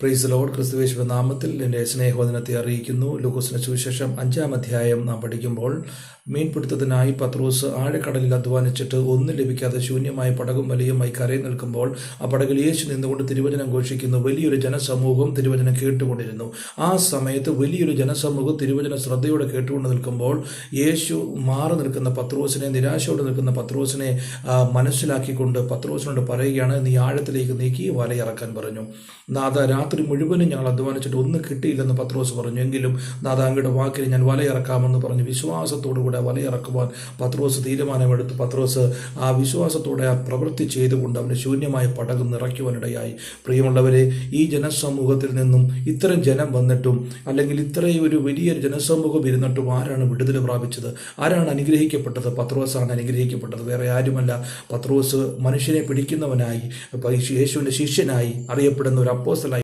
Praise Lord. ക്രിസ്തുയേശുവിന്റെ നാമത്തിൽ എൻ്റെ സ്നേഹവന്ദനത്തെ അറിയിക്കുന്നു. ലൂക്കോസിന്റെ സുവിശേഷം 5-ാം അധ്യായം നാം പഠിക്കുമ്പോൾ മീൻപിടുത്തത്തിനായി പത്രോസ് ആഴക്കടലിൽ അധ്വാനിച്ചിട്ട് ഒന്നും ലഭിക്കാതെ ശൂന്യമായ പടകും വലിയുമായി കരയിൽ നിൽക്കുമ്പോൾ ആ പടകിൽ യേശു നിന്നുകൊണ്ട് തിരുവചനം ഘോഷിക്കുന്നു. വലിയൊരു ജനസമൂഹം തിരുവചനം കേട്ടുകൊണ്ടിരുന്നു. ആ സമയത്ത് വലിയൊരു ജനസമൂഹം തിരുവചനം ശ്രദ്ധയോടെ കേട്ടുകൊണ്ട് നിൽക്കുമ്പോൾ യേശു മാറി നിൽക്കുന്ന പത്രോസിനെ, നിരാശയോടെ നിൽക്കുന്ന പത്രോസിനെ മനസ്സിലാക്കിക്കൊണ്ട് പത്രോസിനോട് പറയുകയാണ്, നീ ആഴത്തിലേക്ക് നീക്കി വലയിറക്കാൻ പറഞ്ഞു. നാഥ, രാത്രി മുഴുവനും ഞങ്ങൾ അധ്വാനിച്ചിട്ട് ഒന്നും കിട്ടിയില്ലെന്ന് പത്രോസ് പറഞ്ഞു. എങ്കിലും നാഥ, അങ്ങയുടെ വാക്കിൽ ഞാൻ വലയിറക്കാമെന്ന് പറഞ്ഞ് വിശ്വാസത്തോടുകൂടെ വലയിറക്കുവാൻ പത്രോസ് തീരുമാനമെടുത്തു. പത്രോസ് ആ വിശ്വാസത്തോടെ ആ പ്രവൃത്തി ചെയ്തുകൊണ്ട് അവന് ശൂന്യമായ പടക് നിറയ്ക്കുവാനിടയായി. പ്രിയമുള്ളവരെ, ഈ ജനസമൂഹത്തിൽ നിന്നും ഇത്രയും ജനം വന്നിട്ടും, അല്ലെങ്കിൽ ഇത്രയും ഒരു വലിയൊരു ജനസമൂഹം ഇരുന്നിട്ടും ആരാണ് വിടുതൽ പ്രാപിച്ചത്? ആരാണ് അനുഗ്രഹിക്കപ്പെട്ടത്? പത്രോസാണ് അനുഗ്രഹിക്കപ്പെട്ടത്, വേറെ ആരുമല്ല. പത്രോസ് മനുഷ്യനെ പിടിക്കുന്നവനായി, യേശുവിൻ്റെ ശിഷ്യനായി അറിയപ്പെടുന്ന ഒരു അപ്പോസ്തലനായി